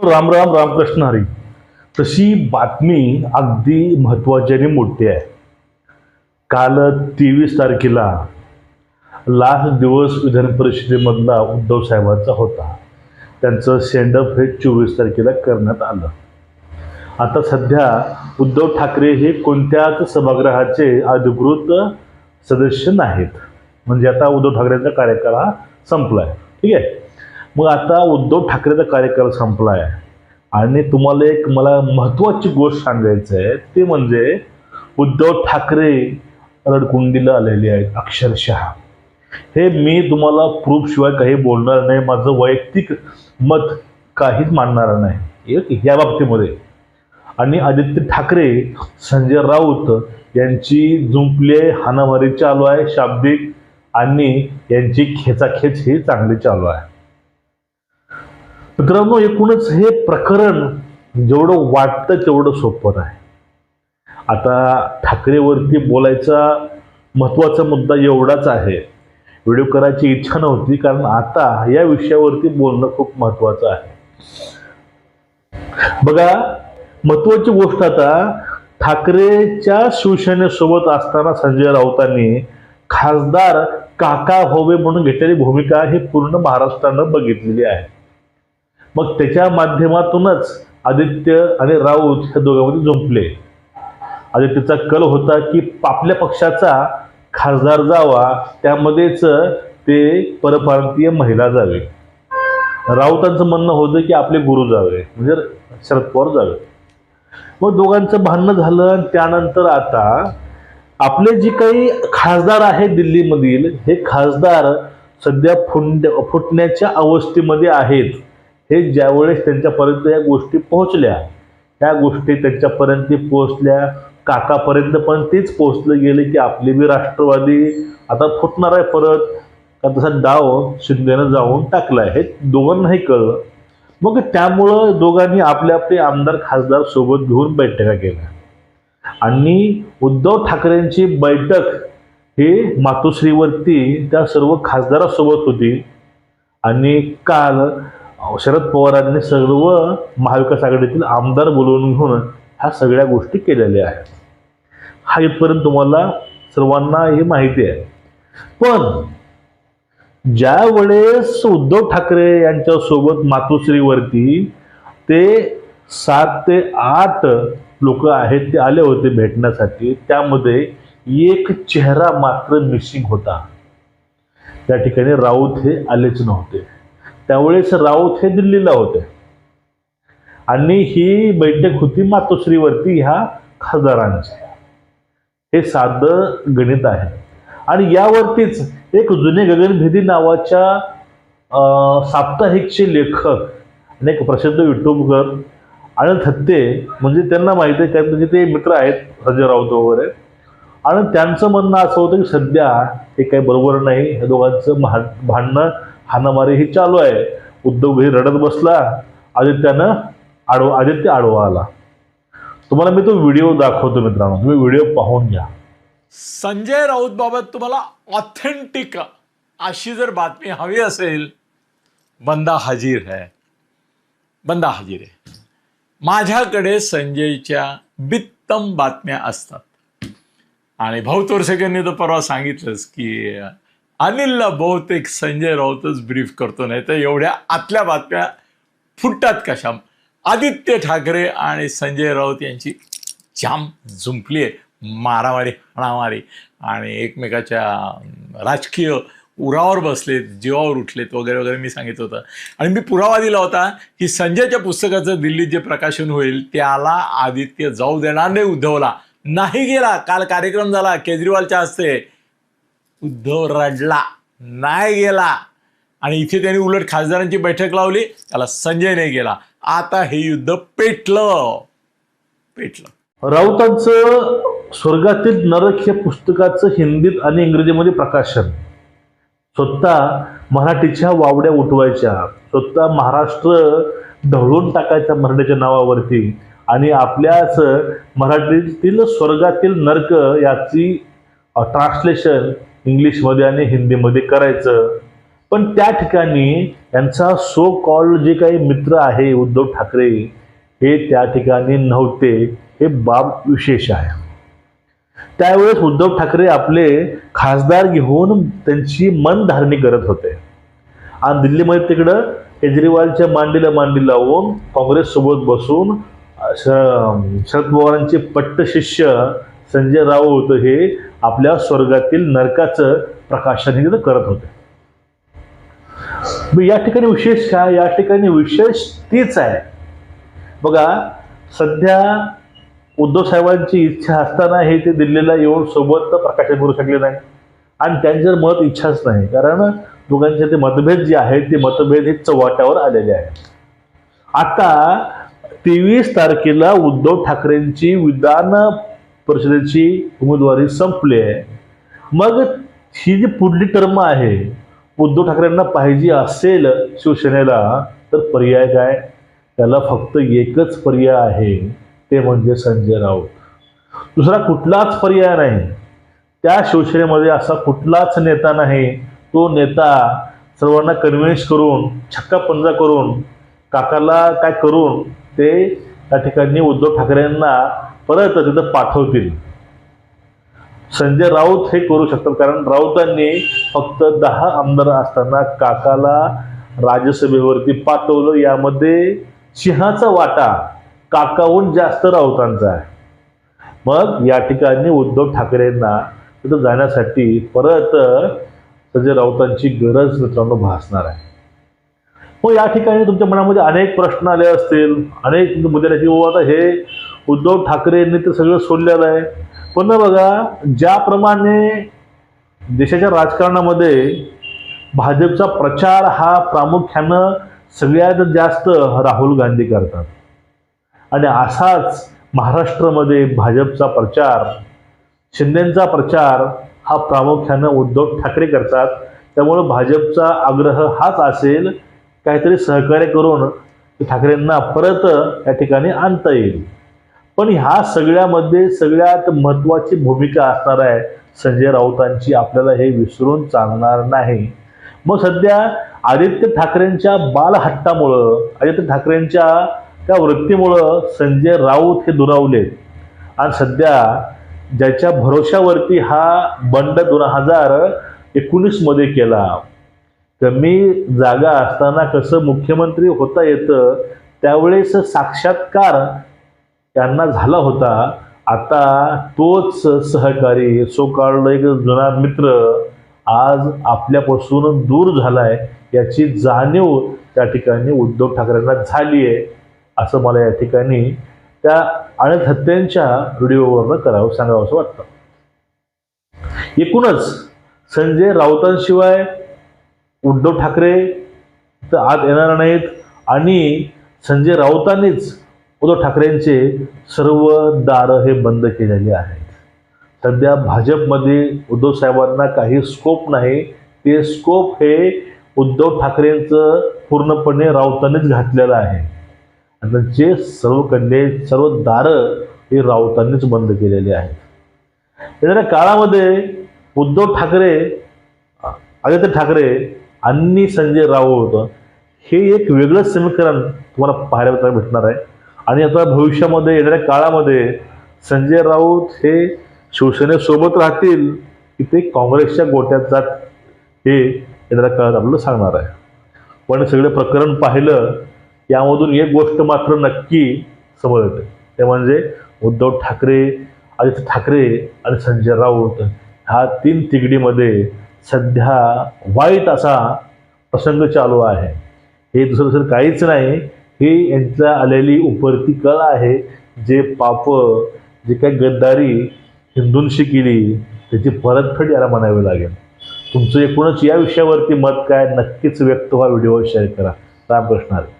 राम राम रामकृष्ण हरी. तशी बातमी अगदी महत्वाची आणि मोठी आहे. काल 23 तारखेला लास्ट दिवस विधान परिषदेमधला उद्धव साहेबांचा होता. त्यांचं सेंडअप हे 24 तारखेला करण्यात आलं. आता सध्या उद्धव ठाकरे हे कोणत्याच सभागृहाचे अधिकृत सदस्य नाहीत. म्हणजे आता उद्धव ठाकरेंचा कार्यकाळ हा संपलाय. ठीक आहे. मग आता उद्धव ठाकरेचा कार्यकाळ संपलाय आणि तुम्हाला एक मला महत्त्वाची गोष्ट सांगायचं आहे, ते म्हणजे उद्धव ठाकरे रडकुंडीला आलेले आहेत अक्षरशः. हे मी तुम्हाला प्रूफ शिवाय काही बोलणार नाही. माझं वैयक्तिक मत काहीच मांडणार नाही या बाबतीमध्ये. आणि आदित्य ठाकरे, संजय राऊत यांची जुंपले हाणामारी चालू आहे शाब्दिक, आणि यांची खेचाखेच ही चांगली चालू आहे. मित्रांनो, एकूणच हे प्रकरण जेवढं वाटतं तेवढं सोपं आहे. आता ठाकरेवरती बोलायचा महत्त्वाचा मुद्दा एवढाच आहे. व्हिडिओ करायची इच्छा नव्हती, कारण आता या विषयावरती बोलणं खूप महत्त्वाचं आहे. बघा, महत्त्वाची गोष्ट, आता ठाकरेच्या शिवसेनेसोबत असताना संजय राऊतांनी खासदार काका होवे म्हणून घेतलेली भूमिका ही पूर्ण महाराष्ट्रानं बघितलेली आहे. मग त्याच्या माध्यमातूनच आदित्य आणि राऊत ह्या दोघांमध्ये जुंपले. आदित्यचा कल होता की आपल्या पक्षाचा खासदार जावा, त्यामध्येच ते परप्रांतीय महिला जावे. राऊतांचं म्हणणं होतं की आपले गुरु जावे, म्हणजे शरद पवार जावे. मग दोघांचं भांडणं झालं आणि त्यानंतर आता आपले जे काही खासदार आहेत दिल्लीमधील, हे खासदार सध्या फुटण्याच्या अवस्थेमध्ये आहेत. हे ज्यावेळेस त्यांच्यापर्यंत या गोष्टी पोहोचल्या, ह्या गोष्टी त्यांच्यापर्यंत पोहोचल्या, काकापर्यंत पण तेच पोहोचलं गेले की आपले बी राष्ट्रवादी आता फुटणार आहे परत, का तसा डाव शिंदेनं जाऊन टाकलाय. हे दोघांनाही कळलं. मग त्यामुळं दोघांनी आपले आपले आमदार खासदार सोबत घेऊन बैठका केल्या. आणि उद्धव ठाकरेंची बैठक ही मातोश्रीवरती त्या सर्व खासदारांसोबत होती. आणि काल शरद पवारांनी सर्व महाविकास आघाडीतील आमदार बोलवून घेऊन ह्या सगळ्या गोष्टी केलेल्या आहेत. हा इथपर्यंत तुम्हाला सर्वांना हे माहिती आहे. पण ज्या वेळेस उद्धव ठाकरे यांच्या सोबत मातोश्रीवरती ते 7 ते 8 लोक आहेत ते आले होते भेटण्यासाठी, त्यामध्ये एक चेहरा मात्र मिसिंग होता. त्या ठिकाणी राऊत हे आलेच नव्हते. त्यावेळेस राऊत हे दिल्लीला होते आणि ही बैठक होती मातोश्रीवरती ह्या खासदारांची. हे साधं गणित आहे. आणि यावरतीच एक जुने गगनभेदी नावाच्या साप्ताहिकचे लेखक आणि एक प्रसिद्ध युट्यूबर अनिल थत्ते, म्हणजे त्यांना माहिती आहे, कारण ते मित्र आहेत संजय राऊत वगैरे, आणि त्यांचं म्हणणं असं होतं की सध्या हे काही बरोबर नाही. हे दोघांचं भांडणं हाणामारी ही चालू आहे. उद्धव घरी रडत बसला, आदित्य आडवा आला. तुम्हाला मी तो व्हिडिओ दाखवतो मित्रांनो, तुम्ही व्हिडिओ पाहून घ्या. संजय राऊत बाबत तुम्हाला ऑथेंटिक अशी जर बातमी हवी असेल, बंदा हाजीर है, बंदा हाजीर आहे. माझ्याकडे संजयच्या बित्तम बातम्या असतात. आणि भाऊ तोरसेकरांनी तर परवा सांगितलंच की अनिलला बहुतेक संजय राऊतच ब्रीफ करतो, नाही तर एवढ्या आतल्या बातम्या फुटतात कशा. आदित्य ठाकरे आणि संजय राऊत यांची जाम जुंपली आहे, मारामारी हाणामारी, आणि एकमेकाच्या राजकीय उरावर बसलेत, जीवावर उठलेत वगैरे वगैरे मी सांगितलं होतं. आणि मी पुरावा दिला होता की संजयच्या पुस्तकाचं दिल्लीत जे प्रकाशन होईल त्याला आदित्य जाऊ देणार नाही उद्धवला. नाही गेला. काल कार्यक्रम झाला केजरीवालच्या हस्ते, उद्धव रडला, नाही गेला. आणि इथे त्यांनी उलट खासदारांची बैठक लावली, त्याला संजय नाही गेला. आता हे युद्ध पेटलं. राऊतांचं स्वर्गातील नरक हे पुस्तकाचं हिंदीत आणि इंग्रजीमध्ये प्रकाशन, स्वतः मराठीच्या वावड्या उठवायच्या, स्वतः महाराष्ट्र ढवळून टाकायच्या मराठीच्या नावावरती, आणि आपल्याच मराठीतील स्वर्गातील नरक याची ट्रान्सलेशन इंग्लिशमध्ये आणि हिंदीमध्ये करायचं. पण त्या ठिकाणी यांचा सो कॉल्ड जे काही मित्र आहे उद्धव ठाकरे हे त्या ठिकाणी नव्हते, हे बाब विशेष आहे. त्यावेळेस उद्धव ठाकरे आपले खासदार घेऊन त्यांची मनधारणी करत होते आणि दिल्लीमध्ये तिकडं केजरीवालच्या मांडीला मांडी लावून काँग्रेस सोबत बसून शरद पवारांचे पट्ट शिष्य संजय राऊत हे आपल्या स्वर्गातील नरकाचं प्रकाशन हे करत होते. या ठिकाणी विशेष काय? या ठिकाणी विशेष तीच आहे बघा, सध्या उद्धव साहेबांची इच्छा असताना हे ते दिल्लीला येऊन सोबत प्रकाशन करू शकले नाही आणि त्यांच्या मत इच्छाच नाही, कारण दोघांचे ते मतभेद जे आहेत ते मतभेद हे चव्हाट्यावर आलेले आहेत. आता 23 तारखेला उद्धव ठाकरेंची विधान परिषदेची उमेदवारी संपली आहे. मग ही जी पुढली टर्म आहे उद्धव ठाकरेंना पाहिजे असेल शिवसेनेला, तर पर्याय काय? त्याला फक्त एकच पर्याय आहे, ते म्हणजे संजय राऊत. दुसरा कुठलाच पर्याय नाही. त्या शिवसेनेमध्ये असा कुठलाच नेता नाही, तो नेता सर्वांना कन्व्हिन्स करून छक्का पंजा करून काकाला काय करून ते त्या ठिकाणी उद्धव ठाकरेंना परत तिथं पाठवतील. संजय राऊत हे करू शकतात, कारण राऊतांनी फक्त 10 आमदार असताना काकाला राज्यसभेवरती पाठवलं. यामध्ये सिंहाचा वाटा काकाहून जास्त राऊतांचा आहे. मग या ठिकाणी उद्धव ठाकरेंना तिथं जाण्यासाठी परत संजय राऊतांची गरज मित्रांनो भासणार आहे. मग या ठिकाणी तुमच्या मनामध्ये अनेक प्रश्न आले असतील, अनेक मुद्दे की आता हे उद्धव ठाकरेंनी ते सगळं सोडलेलं आहे. पण बघा, ज्याप्रमाणे देशाच्या राजकारणामध्ये भाजपचा प्रचार हा प्रामुख्यानं सगळ्यात जास्त राहुल गांधी करतात आणि असाच महाराष्ट्रामध्ये भाजपचा प्रचार, शिंदेचा प्रचार हा प्रामुख्यानं उद्धव ठाकरे करतात. त्यामुळे भाजपचा आग्रह हाच असेल, काहीतरी सहकार्य करून ठाकरेंना परत या ठिकाणी आणता येईल. पण ह्या सगळ्यामध्ये सगळ्यात महत्त्वाची भूमिका असणार आहे संजय राऊतांची, आपल्याला हे विसरून चालणार नाही. मग सध्या आदित्य ठाकरेंच्या बालहट्टामुळं, आदित्य ठाकरेंच्या त्या वृत्तीमुळं संजय राऊत हे दुरावलेत आणि सध्या ज्याच्या भरोशावरती हा बंड 2019 मध्ये केला, कमी जागा असताना कसं मुख्यमंत्री होता येतं, त्यावेळेस साक्षात्कार त्यांना झाला होता. आता तोच सहकारी सो कॉल्ड एक जुना मित्र आज आपल्यापासून दूर झालाय, याची जाणीव त्या ठिकाणी उद्धव ठाकरेंना झाली आहे, असं मला या ठिकाणी त्या अनेक हत्यांच्या व्हिडिओवरनं सांगावं असं वाटतं. एकूणच संजय राऊतांशिवाय उद्धव ठाकरे तर आत येणार नाहीत आणि संजय राऊतांनीच उद्धव ठाकरेंचे सर्व दार हे बंद केलेले आहेत. सध्या भाजपमध्ये उद्धव साहेबांना काही स्कोप नाही. ते स्कोप हे उद्धव ठाकरेंचं पूर्णपणे राऊतांनीच घातलेलं आहे आणि त्यांचे सर्व दार हे राऊतांनीच बंद केलेले आहेत. येणाऱ्या काळामध्ये उद्धव ठाकरे, आदित्य ठाकरे आणि संजय राऊत हे एक वेगळं समीकरण तुम्हाला पाहायला भेटणार आहे. आणि आता भविष्यामध्ये येणाऱ्या काळामध्ये संजय राऊत हे शिवसेनेसोबत राहतील की ते काँग्रेसच्या गोट्यात जात, हे येणाऱ्या काळात आपल्याला सांगणार आहे. पण सगळे प्रकरण पाहिलं, यामधून एक गोष्ट मात्र नक्की समोर येते, ते म्हणजे उद्धव ठाकरे, आदित्य ठाकरे आणि संजय राऊत ह्या 3 तिगडीमध्ये सध्या वाईट असा प्रसंग चालू आहे. हे दुसरं काहीच नाही, ही यांच्या आलेली उपरती कळ आहे. जे पाप, जे काही गद्दारी हिंदूंशी केली त्याची परतफेड याला म्हणावी लागेल. तुमचं एकूणच या विषयावरती मत काय, नक्कीच व्यक्त व्हा, व्हिडिओ शेअर करा. रामकृष्ण हरी.